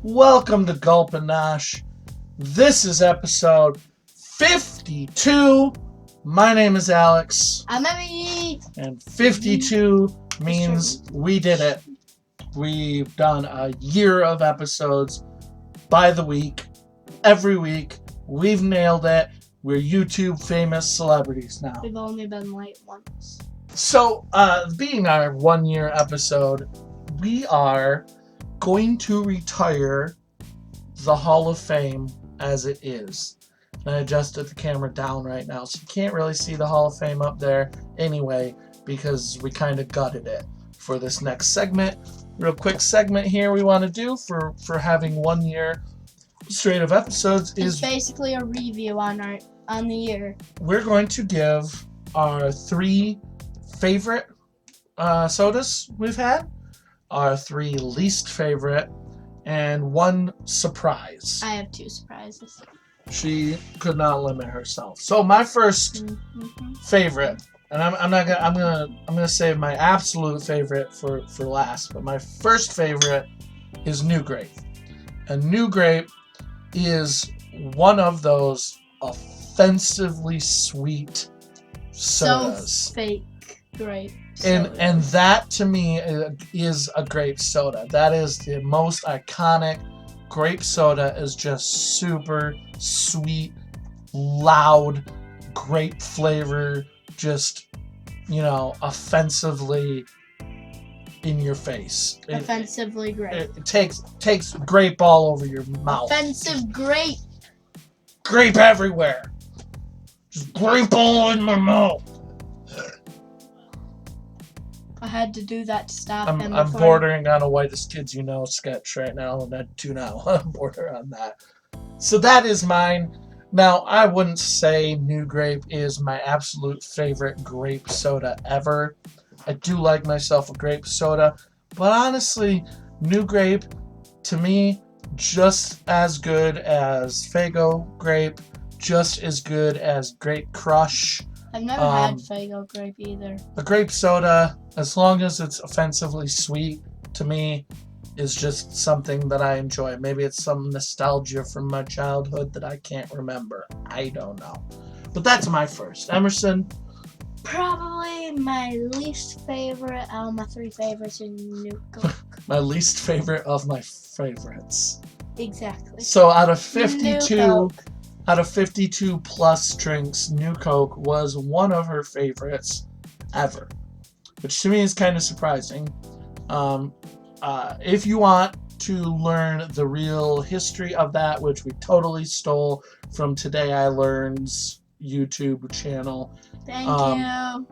Welcome to Gulp and Nosh. This is episode 52. My name is Alex. I'm Emmy. And 52 means we did it. We've done a year of episodes by the week. Every week. We've nailed it. We're YouTube famous celebrities now. We've only been late once. So, being our 1 year episode, we are going to retire the Hall of Fame as it is. And I adjusted the camera down right now, so you can't really see the Hall of Fame up there anyway, because we kind of gutted it for this next segment. Real quick segment here we want to do for having 1 year straight of episodes It's basically a review on the year. We're going to give our 3 favorite sodas we've had, our 3 least favorite, and 1 surprise. I have 2 surprises. She could not limit herself. So my first favorite, and I'm gonna save my absolute favorite for last, but my first favorite is New Grape. And New Grape is one of those offensively sweet sodas. So fake grape soda. And that to me is a grape soda. That is the most iconic. Grape soda is just super sweet, loud, grape flavor, just, offensively in your face. Offensively grape. It takes grape all over your mouth. Offensive grape. Grape everywhere. Just grape all in my mouth. I had to do that to stop him. I'm bordering on a Whitest Kids You Know sketch right now, and I do not want to border on that. So that is mine. Now, I wouldn't say New Grape is my absolute favorite grape soda ever. I do like myself a grape soda, but honestly, New Grape, to me, just as good as Faygo Grape, just as good as Grape Crush. I've never had Faygo Grape either. A grape soda, as long as it's offensively sweet, to me, is just something that I enjoy. Maybe it's some nostalgia from my childhood that I can't remember. I don't know. But that's my first. Emerson? Probably my least favorite out of my 3 favorites is New Coke. My least favorite of my favorites. Exactly. So out of 52 plus drinks, New Coke was one of her favorites ever, which to me is kind of surprising. If you want to learn the real history of that, which we totally stole from Today I Learned's YouTube channel, Thank you.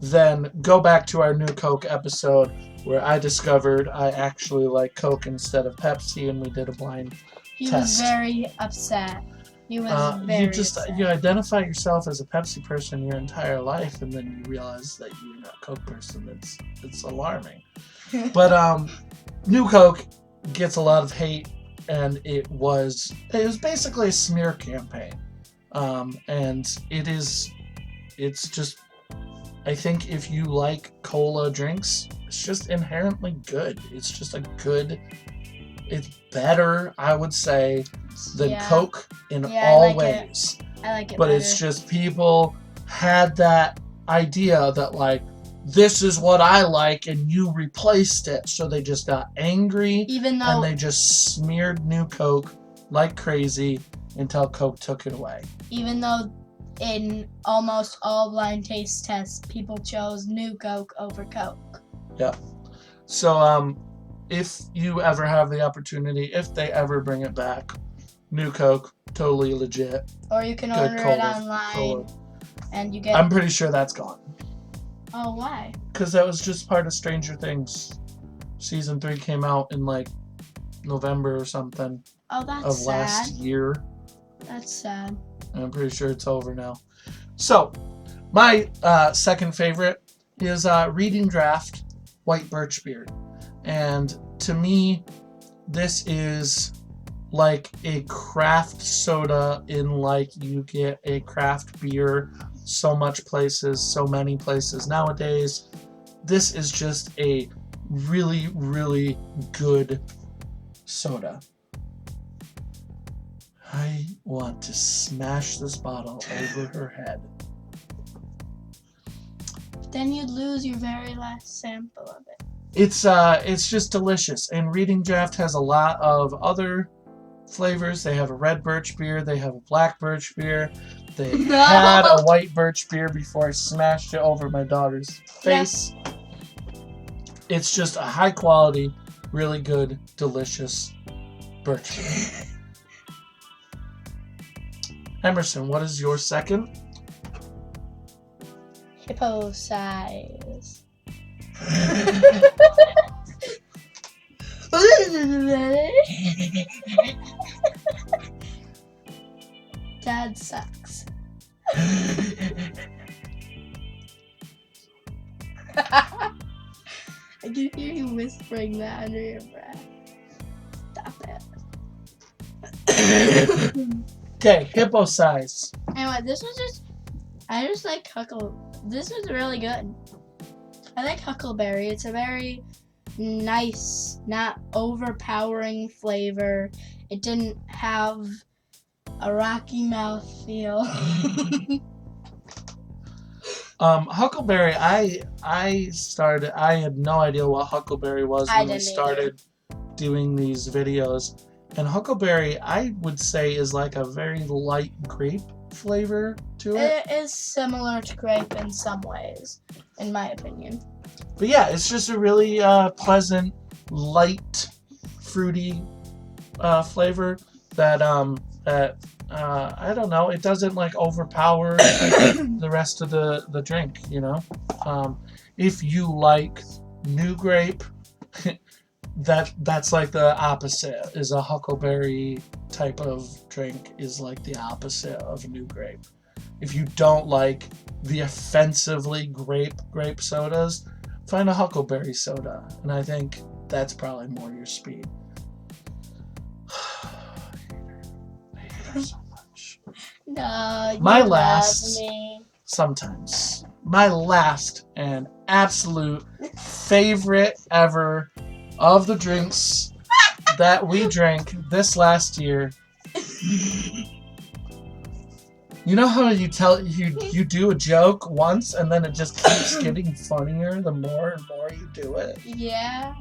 Then go back to our New Coke episode where I discovered I actually like Coke instead of Pepsi, and we did a blind test. He was very upset. He was very upset. You identify yourself as a Pepsi person your entire life, and then you realize that you're not a Coke person. It's alarming. But New Coke gets a lot of hate, and it was basically a smear campaign. And it's just, I think if you like cola drinks, it's just inherently good. It's just it's better, I would say, than Coke in all ways. I like it but better. It's just people had that idea that this is what I like and you replaced it, so they just got angry and they just smeared New Coke like crazy until Coke took it away. Even though in almost all blind taste tests people chose New Coke over Coke. Yeah. So if you ever have the opportunity, if they ever bring it back, New Coke, totally legit. Or you can order it online and you get... I'm pretty sure that's gone. Oh, why? Because that was just part of Stranger Things. Season 3 came out in November or something. Oh, that's of sad. Last year. That's sad. And I'm pretty sure it's over now. So, my second favorite is Reading Draft White Birch Beer. And to me, this is like a craft soda in you get a craft beer so many places nowadays. This is just a really, really good soda. I want to smash this bottle over her head. Then you'd lose your very last sample of it. It's just delicious. And Reading Draft has a lot of other flavors. They have a red birch beer. They have a black birch beer. They had a white birch beer before I smashed it over my daughter's face. Yeah. It's just a high quality, really good, delicious birch beer. Emerson, what is your second? Hippo size. Dad sucks. I can hear you whispering that under your breath. Stop it. Okay, hippo size. Anyway, I just like this was really good. I like huckleberry. It's a very nice, not overpowering flavor. It didn't have a rocky mouth feel. Huckleberry, I had no idea what huckleberry was when we started doing these videos. And huckleberry, I would say, is like a very light grape flavor to it. It is similar to grape in some ways, in my opinion. But yeah, it's just a really pleasant, light, fruity flavor that I don't know, it doesn't like overpower the rest of the drink, you know. If you like new grape, that's like the opposite. Is a huckleberry type of drink is like the opposite of new grape. If you don't like the offensively grape sodas, find a huckleberry soda, and I think that's probably more your speed. I hate her so much. No, my you last love me. Sometimes my last and absolute favorite ever of the drinks that we drank this last year. You know how you do a joke once and then it just keeps getting funnier the more and more you do it? Yeah.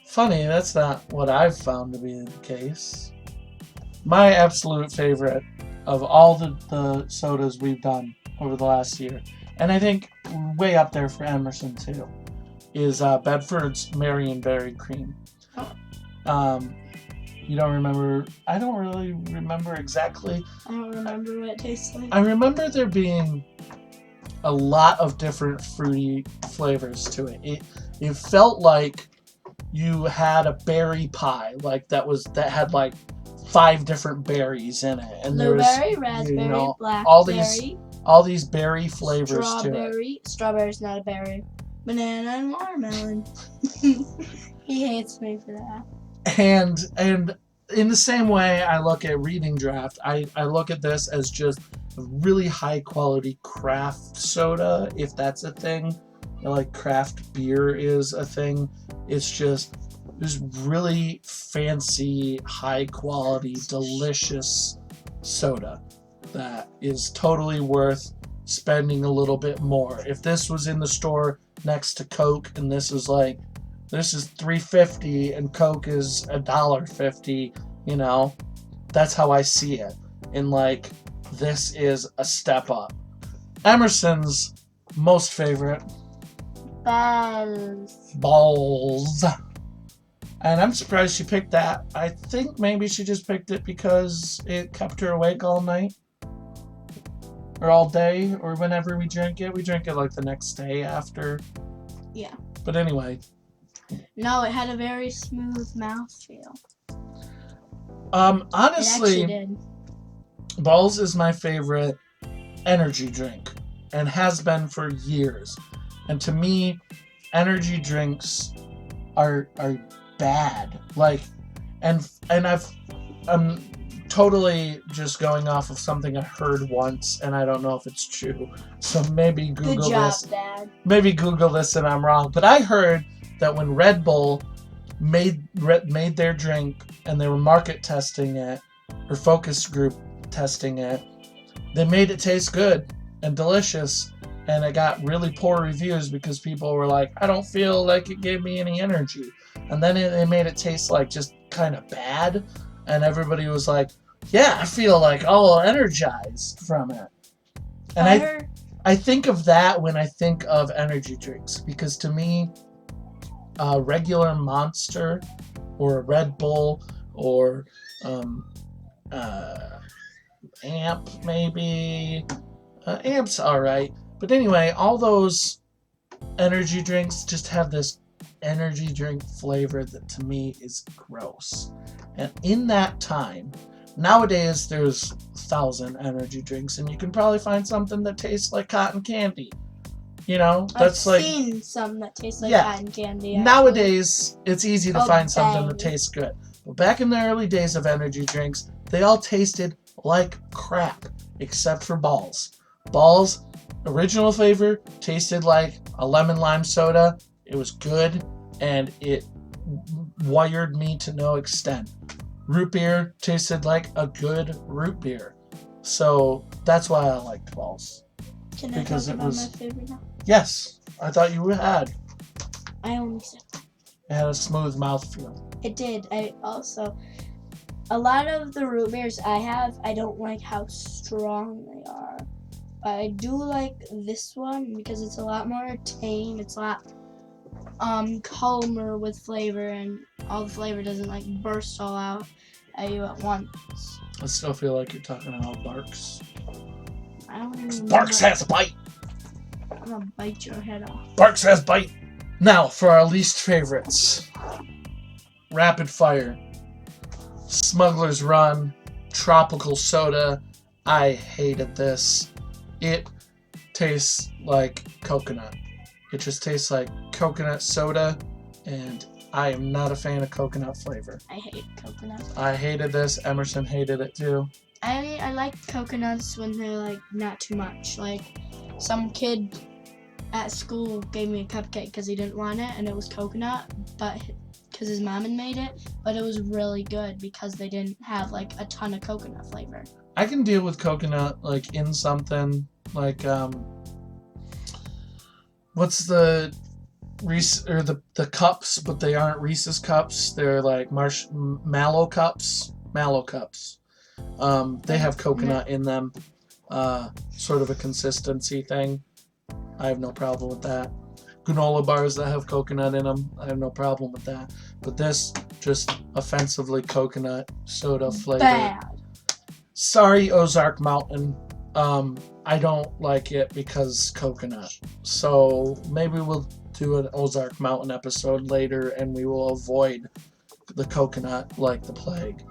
Funny, that's not what I've found to be the case. My absolute favorite of all the sodas we've done over the last year, and I think way up there for Emerson too, is Bedford's Marionberry Cream. You don't remember? I don't really remember exactly. I don't remember what it tastes like. I remember there being a lot of different fruity flavors to it. It felt like you had a berry pie, like that had like 5 different berries in it, and there was raspberry, blackberry, all these berry flavors strawberry. To it. Strawberry's not a berry. Banana and watermelon. He hates me for that. And in the same way I look at Reading Draft, I look at this as just a really high quality craft soda, if that's a thing. Like craft beer is a thing. It's just this really fancy, high quality, delicious soda that is totally worth spending a little bit more. If this was in the store next to Coke and this is $3.50 and Coke is $1.50, you know, that's how I see it. And like, this is a step up. Emerson's most favorite. Balls. And I'm surprised she picked that. I think maybe she just picked it because it kept her awake all night. Or all day, or whenever we drank it. We drank it like the next day after. Yeah. But anyway. No, it had a very smooth mouthfeel. Honestly, it actually did. Balls is my favorite energy drink and has been for years. And to me, energy drinks are bad. Like, and I'm totally just going off of something I heard once, and I don't know if it's true. So maybe Google Good job, this. Dad. Maybe Google this and I'm wrong. But I heard that when Red Bull made their drink, and they were market testing it, or focus group testing it. They made it taste good and delicious, and it got really poor reviews because people were like, I don't feel like it gave me any energy. And then they made it taste like just kind of bad, and everybody was like, yeah, I feel like all energized from it. And I think of that when I think of energy drinks, because to me, a regular Monster or a Red Bull or Amp, maybe. Amp's alright. But anyway, all those energy drinks just have this energy drink flavor that to me is gross. And in that time, nowadays there's 1,000 energy drinks, and you can probably find something that tastes like cotton candy. You know, that's I've like seen some that taste like cotton candy. Actually. Nowadays, it's easy to find something that Bang. tastes good. But back in the early days of energy drinks, they all tasted like crap, except for Balls. Balls, original flavor, tasted like a lemon lime soda. It was good, and it wired me to no extent. Root beer tasted like a good root beer. So that's why I liked Balls. Can I talk about my favorite now? Yes, I thought you had. I only said It had a smooth mouthfeel. it did. A lot of the root beers I have, I don't like how strong they are. But I do like this one because it's a lot more tame. It's a lot calmer with flavor, and all the flavor doesn't like burst all out at you at once. I still feel like you're talking about Barks. I don't even Barks has a bite. I'm gonna bite your head off. Barks has bite. Now for our least favorites. Rapid Fire, Smuggler's Run, Tropical Soda. I hated this. It tastes like coconut. It just tastes like coconut soda, and I am not a fan of coconut flavor. I hate coconut. I hated this. Emerson hated it too. I like coconuts when they're like not too much. Like some kid at school gave me a cupcake because he didn't want it, and it was coconut, but because his mom had made it, but it was really good because they didn't have like a ton of coconut flavor. I can deal with coconut like in something like what's the Reese or the cups, but they aren't Reese's cups. They're like Mallow cups. Mallow cups. They have coconut in them. Sort of a consistency thing. I have no problem with that. Granola bars that have coconut in them, I have no problem with that. But this, just offensively coconut soda flavor. Bad. Sorry, Ozark Mountain. I don't like it because coconut. So maybe we'll do an Ozark Mountain episode later, and we will avoid the coconut like the plague.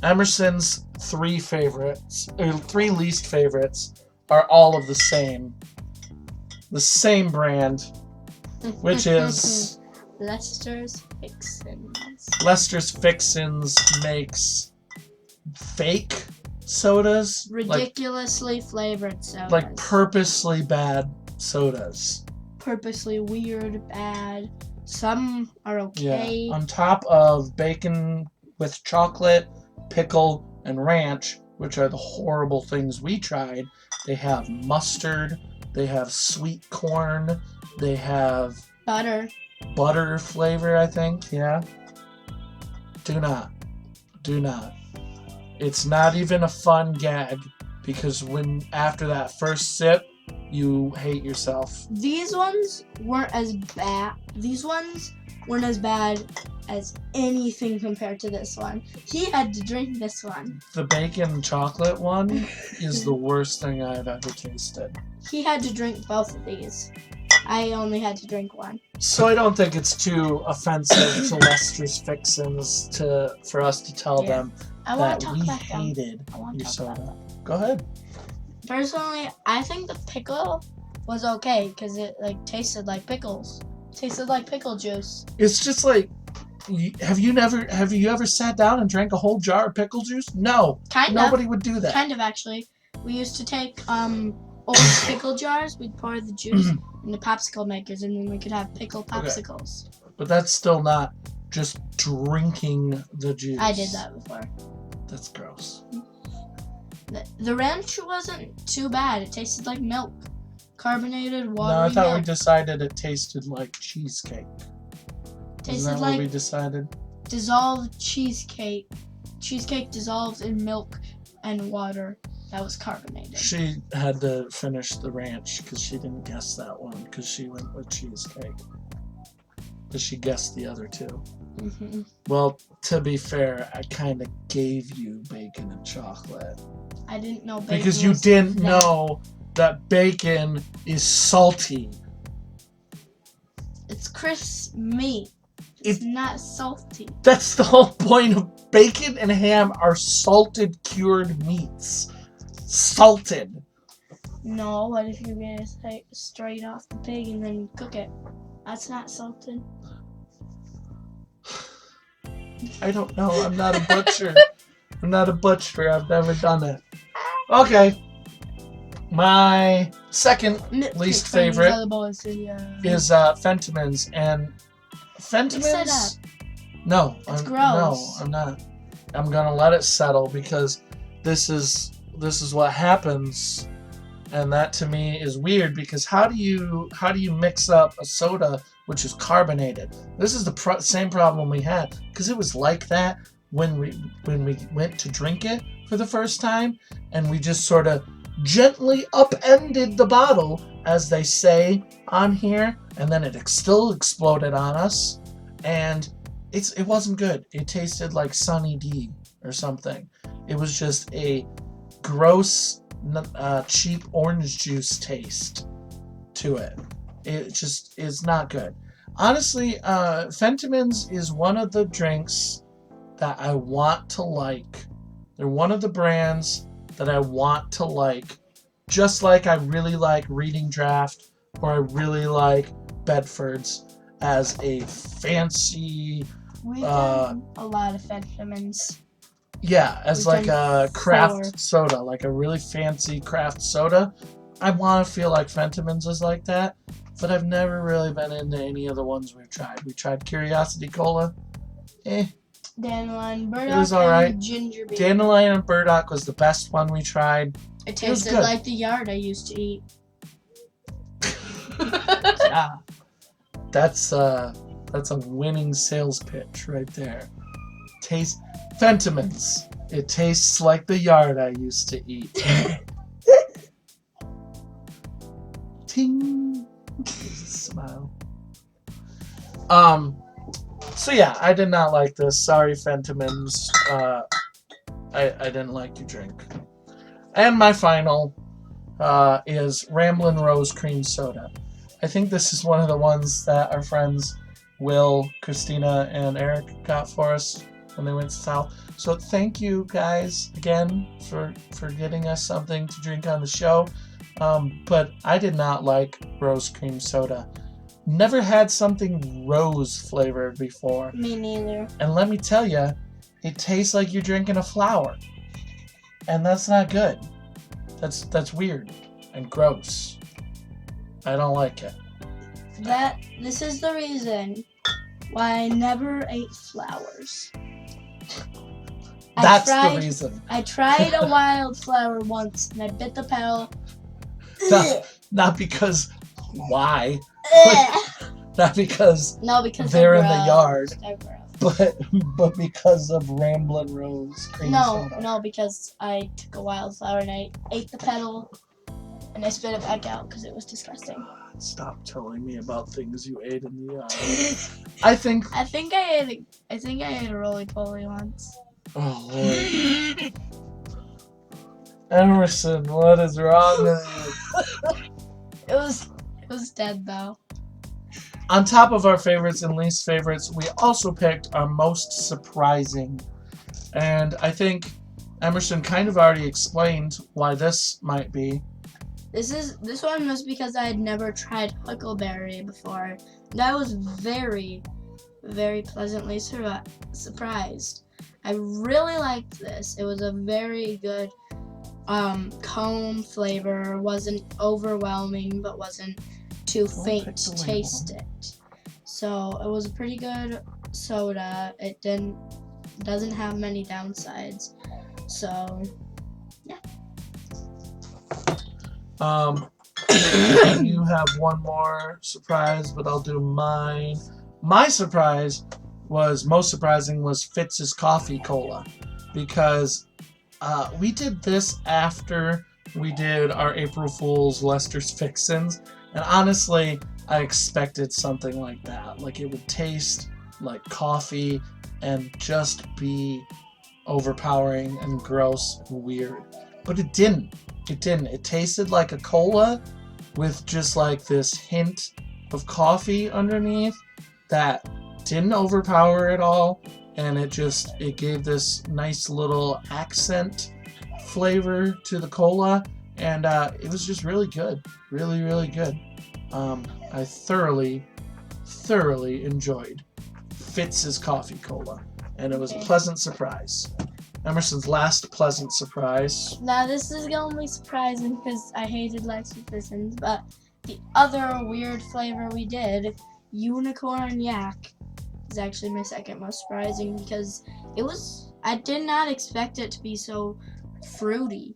Emerson's three least favorites are all of the same brand, which is Lester's Fixins. Lester's Fixins makes fake sodas, Ridiculously flavored sodas. like purposely bad sodas. Purposely weird, bad. Some are okay. Yeah. On top of bacon with chocolate, pickle, and ranch, which are the horrible things we tried, they have mustard, they have sweet corn, they have butter flavor, I think. Yeah. Do not. It's not even a fun gag, because when after that first sip, you hate yourself. These ones weren't as bad. These ones weren't as bad as anything compared to this one. He had to drink this one. The bacon chocolate one is the worst thing I've ever tasted. He had to drink both of these. I only had to drink one. So I don't think it's too offensive to Lester's Fixins for us to tell them that we hated your soda. Go ahead. Personally, I think the pickle was okay because it like tasted like pickles. Tasted like pickle juice. It's just like, have you ever sat down and drank a whole jar of pickle juice? No. Nobody would do that. Kind of actually. We used to take old pickle jars. We'd pour the juice in the popsicle makers, and then we could have pickle popsicles. But that's still not just drinking the juice. I did that before. That's gross. The ranch wasn't too bad. It tasted like milk. Carbonated water. No, I thought milk. we decided it tasted like cheesecake. Tasted Isn't that like what we decided? dissolved cheesecake. Cheesecake dissolved in milk and water that was carbonated. She had to finish the ranch because she didn't guess that one because she went with cheesecake. But she guessed the other two. Mm-hmm. Well, to be fair, I kind of gave you bacon and chocolate. I didn't know bacon Because you was didn't that. know that bacon is salty. It's crisp meat. It's not salty. That's the whole point of bacon and ham are salted cured meats. Salted. No, what if you get it straight off the pig and then cook it? That's not salted. I don't know. I'm not a butcher. I'm not a butcher. I've never done it. Okay. My second least favorite is Fentimans. And Fentimans... No. It's No, gross. I'm not. I'm going to let it settle because this is what happens. And that to me is weird because how do you mix up a soda which is carbonated? This is the same problem we had because it was like that when we went to drink it for the first time, and we just sort of gently upended the bottle, as they say on here, and then it still exploded on us, and it wasn't good. It tasted like Sunny D or something. It was just a gross, cheap orange juice taste to it. It just is not good. Honestly, Fentimans is one of the drinks that I want to like. They're one of the brands that I want to like. Just like I really like Reading Draft, or I really like Bedford's as a fancy... We've done a lot of Fentimans. Yeah, as like a craft 4. soda, like a really fancy craft soda. I want to feel like Fentimans is like that, but I've never really been into any of the ones we've tried. We tried Curiosity Cola. Dandelion, burdock, It was alright. and ginger beer. Dandelion and Burdock was the best one we tried. It was tasted good. like the yard I used to eat. Yeah. That's a winning sales pitch right there. Taste Fentimans. It tastes like the yard I used to eat. Ting. Smile. So yeah, I did not like this. Sorry, Fentimans. I didn't like your drink. And my final is Ramblin' Rose Cream Soda. I think this is one of the ones that our friends Will, Christina, and Eric got for us when they went south. So thank you guys again for getting us something to drink on the show. But I did not like rose cream soda. Never had something rose flavored before. Me neither. And let me tell you, it tastes like you're drinking a flower. And that's not good. That's weird and gross. I don't like it. This is the reason why I never ate flowers. That's the reason. I tried a wildflower once and I bit the petal. Not because why? Ugh. Not because No, because they're in gross. the yard, They're gross. but because of Ramblin' Rose cream soda. No, because I took a wildflower and I ate the petal and I spit it back out because it was disgusting. Stop telling me about things you ate in the yard. I think I think I ate a roly-poly once. Oh Lord. Emerson, what is wrong with you? It was dead though. On top of our favorites and least favorites, we also picked our most surprising. And I think Emerson kind of already explained why this might be. This one was because I had never tried huckleberry before. And I was very, very pleasantly surprised. I really liked this. It was a very good comb flavor. Wasn't overwhelming, but wasn't too faint to taste it. So it was a pretty good soda. It doesn't have many downsides. So yeah. You have one more surprise, but I'll do mine. My surprise most surprising was Fitz's Coffee Cola, because we did this after we did our April Fool's Lester's Fixins, and honestly, I expected something like that. Like it would taste like coffee and just be overpowering and gross and weird. But it didn't. It didn't. It tasted like a cola with just like this hint of coffee underneath that didn't overpower at all, and it gave this nice little accent flavor to the cola, and it was just really good. Really, really good. I thoroughly enjoyed Fitz's Coffee Cola, and it was a pleasant surprise. Emerson's last pleasant surprise. Now this is gonna be surprising because I hated Lexi Fixins, but the other weird flavor we did, unicorn yak, is actually my second most surprising because I did not expect it to be so fruity.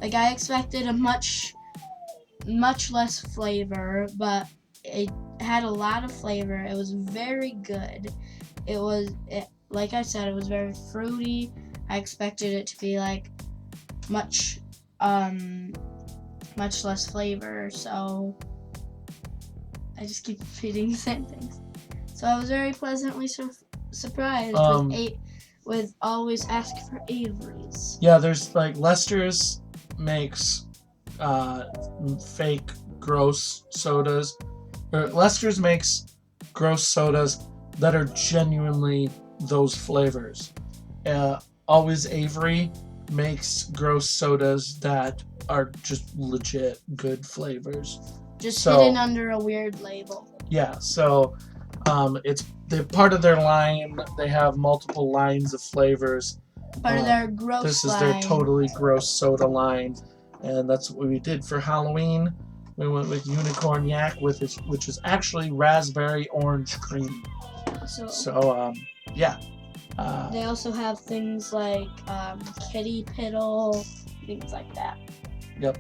Like I expected a much less flavor, but it had a lot of flavor. It was very good. Like I said, it was very fruity. I expected it to be like much less flavor, so I just keep repeating the same things. So I was very pleasantly surprised with always ask for Avery's. Yeah, there's like Lester's makes fake gross sodas, or Lester's makes gross sodas that are genuinely those flavors. Always Avery makes gross sodas that are just legit good flavors. Just hidden under a weird label. Yeah, so they're part of their line. They have multiple lines of flavors. Part of their gross line. This is their totally gross soda line, and that's what we did for Halloween. We went with unicorn yak, which is actually raspberry orange cream. So yeah. They also have things like kitty piddle, things like that. Yep.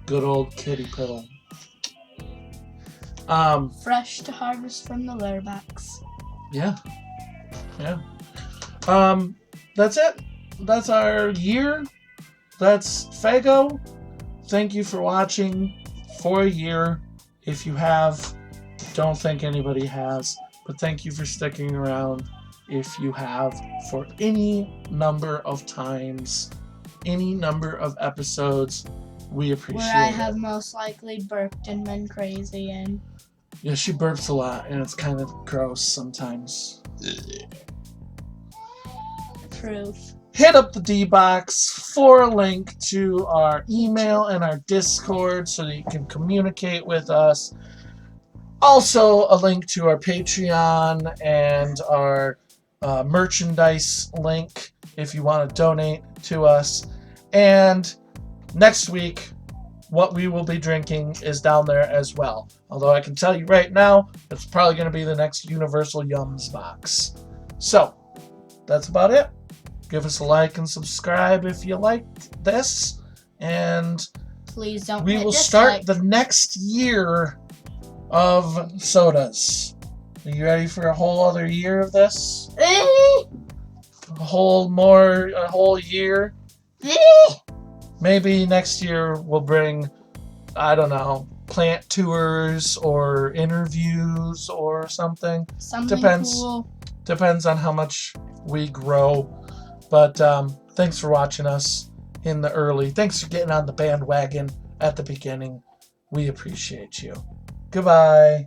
Good old kitty piddle. Fresh to harvest from the litter box. Yeah. That's it. That's our year. That's Fago. Thank you for watching for a year. If you have, don't think anybody has. But thank you for sticking around if you have for any number of times, any number of episodes. We appreciate it. Where I have most likely burped and been crazy and... Yeah, she burps a lot and it's kind of gross sometimes. Proof. Hit up the D-Box for a link to our email and our Discord so that you can communicate with us. Also, a link to our Patreon and our merchandise link if you want to donate to us. And next week, what we will be drinking is down there as well. Although I can tell you right now, it's probably going to be the next Universal Yums box. So, that's about it. Give us a like and subscribe if you liked this. And please don't we will start the next year of sodas. Are you ready for a whole other year of this? A whole year? Maybe next year we'll bring, I don't know, plant tours or interviews or something. Depends. Cool. Depends on how much we grow. But thanks for watching us in the early. Thanks for getting on the bandwagon at the beginning. We appreciate you. Goodbye.